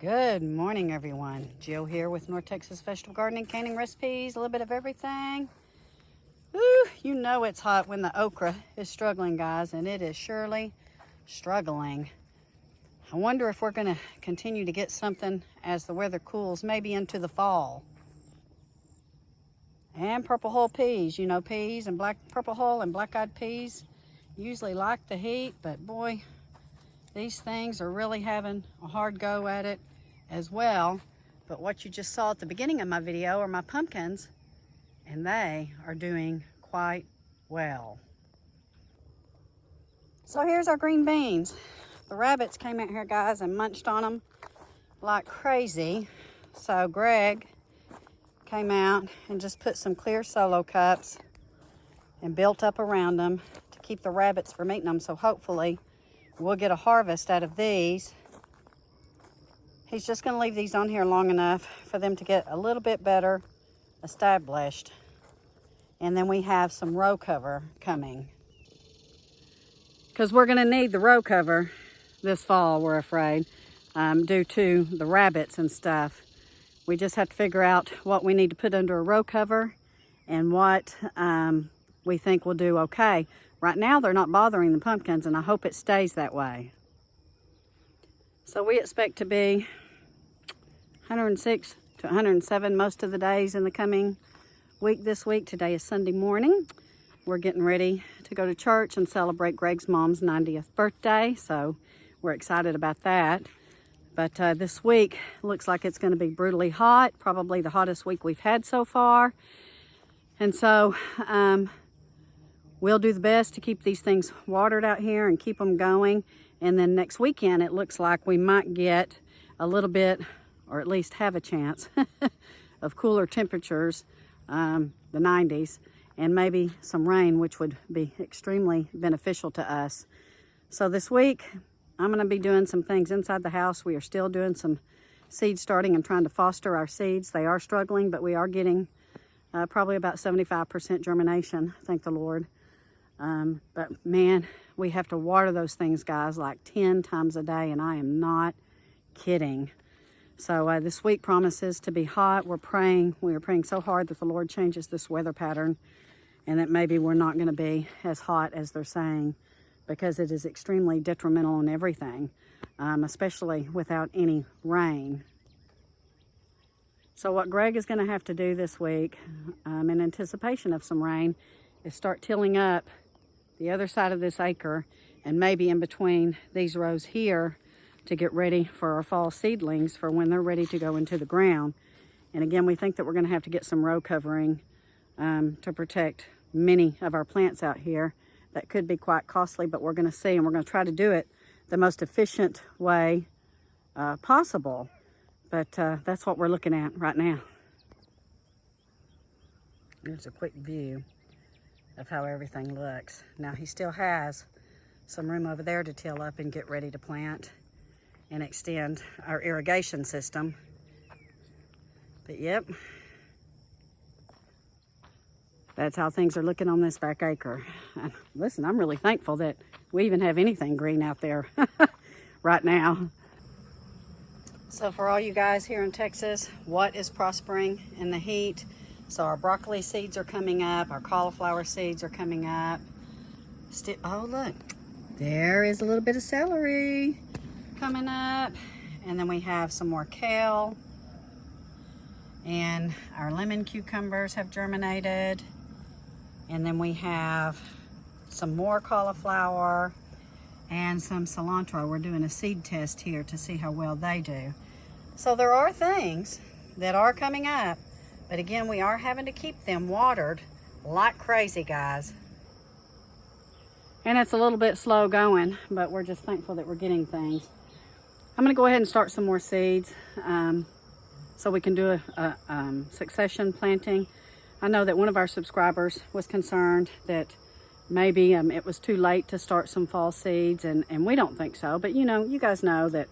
Good morning, everyone. Jill here with North Texas Vegetable Gardening, Canning Recipes, a little bit of everything. Ooh, you know it's hot when the okra is struggling, guys, and it is surely struggling. I wonder if we're going to continue to get something as the weather cools, maybe into the fall. And purple hull peas, you know, peas and purple hull and black-eyed peas usually like the heat, but boy, these things are really having a hard go at it as well. But what you just saw at the beginning of my video are my pumpkins, and they are doing quite well. So here's our green beans. The rabbits came out here, guys, and munched on them like crazy. So Greg came out and just put some clear solo cups and built up around them to keep the rabbits from eating them. So hopefully we'll get a harvest out of these. He's just going to leave these on here long enough for them to get a little bit better established. And then we have some row cover coming, because we're going to need the row cover this fall, we're afraid, due to the rabbits and stuff. We just have to figure out what we need to put under a row cover and what we think will do okay. Right now, they're not bothering the pumpkins, and I hope it stays that way. So we expect to be 106 to 107 most of the days in the coming week. This week, today is Sunday morning. We're getting ready to go to church and celebrate Greg's mom's 90th birthday, so we're excited about that. But this week looks like it's going to be brutally hot, probably the hottest week we've had so far. And so we'll do the best to keep these things watered out here and keep them going. And then next weekend, it looks like we might get a little bit, or at least have a chance, of cooler temperatures, the 90s, and maybe some rain, which would be extremely beneficial to us. So this week, I'm going to be doing some things inside the house. We are still doing some seed starting and trying to foster our seeds. They are struggling, but we are getting probably about 75% germination, thank the Lord. But man, we have to water those things, guys, like 10 times a day, and I am not kidding. So this week promises to be hot. We are praying so hard that the Lord changes this weather pattern, and that maybe we're not going to be as hot as they're saying, because it is extremely detrimental on everything, especially without any rain. So what Greg is going to have to do this week, in anticipation of some rain, is start tilling up the other side of this acre and maybe in between these rows here to get ready for our fall seedlings for when they're ready to go into the ground. And again, we think that we're going to have to get some row covering to protect many of our plants out here. That could be quite costly, but we're going to see, and we're going to try to do it the most efficient way possible. But that's what we're looking at right now. Here's a quick view of how everything looks. Now he still has some room over there to till up and get ready to plant and extend our irrigation system. But yep, that's how things are looking on this back acre. And listen, I'm really thankful that we even have anything green out there right now. So for all you guys here in Texas, what is prospering in the heat? So our broccoli seeds are coming up, our cauliflower seeds are coming up. Oh look, there is a little bit of celery coming up. And then we have some more kale. And our lemon cucumbers have germinated. And then we have some more cauliflower and some cilantro. We're doing a seed test here to see how well they do. So there are things that are coming up. But again, we are having to keep them watered like crazy, guys. And it's a little bit slow going, but we're just thankful that we're getting things. I'm going to go ahead and start some more seeds so we can do a succession planting. I know that one of our subscribers was concerned that maybe it was too late to start some fall seeds, and we don't think so. But you know, you guys know that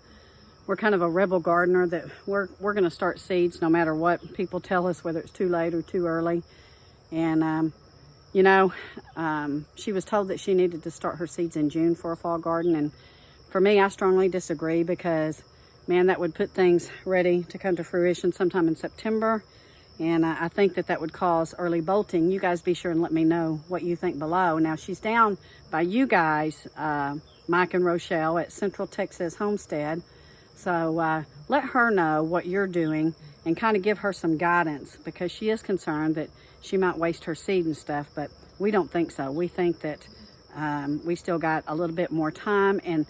we're kind of a rebel gardener, that we're going to start seeds no matter what people tell us, whether it's too late or too early. And you know, she was told that she needed to start her seeds in June for a fall garden, and for me, I strongly disagree, because man, that would put things ready to come to fruition sometime in September. And I think that would cause early bolting. You guys be sure and let me know what you think below. Now, she's down by you guys, Mike and Rochelle at Central Texas Homestead. So let her know what you're doing and kind of give her some guidance, because she is concerned that she might waste her seed and stuff, but we don't think so. We think that we still got a little bit more time. And,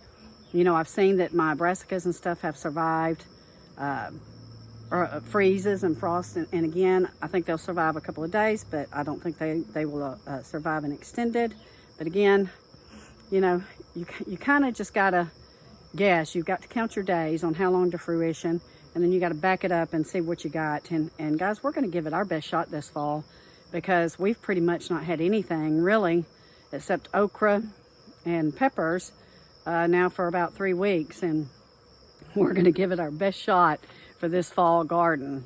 you know, I've seen that my brassicas and stuff have survived freezes and frost, and again, I think they'll survive a couple of days, but I don't think they will survive an extended. But again, you know, you kind of just gotta guess. You've got to count your days on how long to fruition, and then you got to back it up and see what you got. And guys, we're going to give it our best shot this fall, because we've pretty much not had anything really except okra and peppers now for about 3 weeks, and we're going to give it our best shot for this fall garden.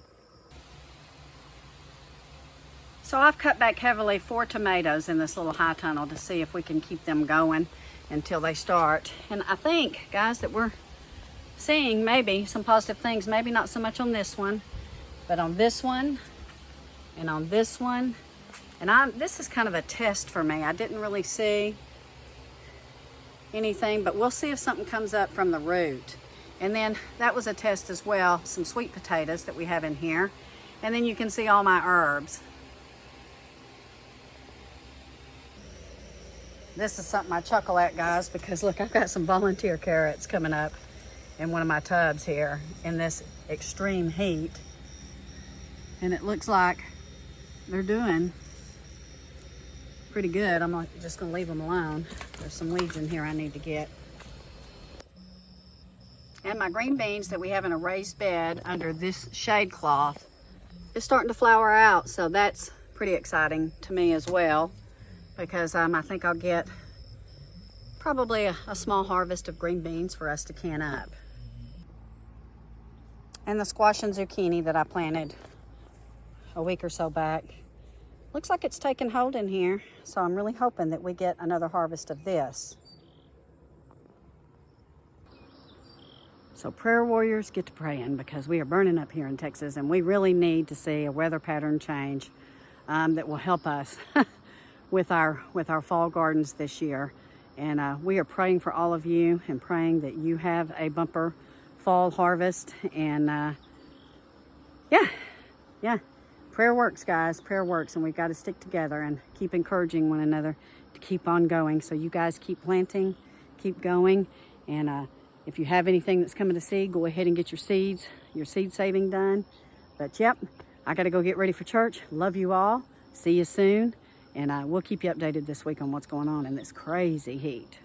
So I've cut back heavily 4 tomatoes in this little high tunnel to see if we can keep them going until they start. And I think, guys, that we're seeing maybe some positive things, maybe not so much on this one, but on this one and on this one. And this is kind of a test for me. I didn't really see anything, but we'll see if something comes up from the root. And then that was a test as well, some sweet potatoes that we have in here. And then you can see all my herbs. This is something I chuckle at, guys, because look, I've got some volunteer carrots coming up in one of my tubs here in this extreme heat. And it looks like they're doing pretty good. I'm just gonna leave them alone. There's some weeds in here I need to get. And my green beans that we have in a raised bed under this shade cloth is starting to flower out. So that's pretty exciting to me as well, because I think I'll get probably a small harvest of green beans for us to can up. And the squash and zucchini that I planted a week or so back, looks like it's taken hold in here. So I'm really hoping that we get another harvest of this. So prayer warriors, get to praying, because we are burning up here in Texas, and we really need to see a weather pattern change that will help us with our fall gardens this year. And we are praying for all of you and praying that you have a bumper fall harvest. And yeah, prayer works, guys. Prayer works, and we've got to stick together and keep encouraging one another to keep on going. So you guys keep planting, keep going, and if you have anything that's coming to seed, go ahead and get your seed saving done. But yep, I got to go get ready for church. Love you all. See you soon. And we'll keep you updated this week on what's going on in this crazy heat.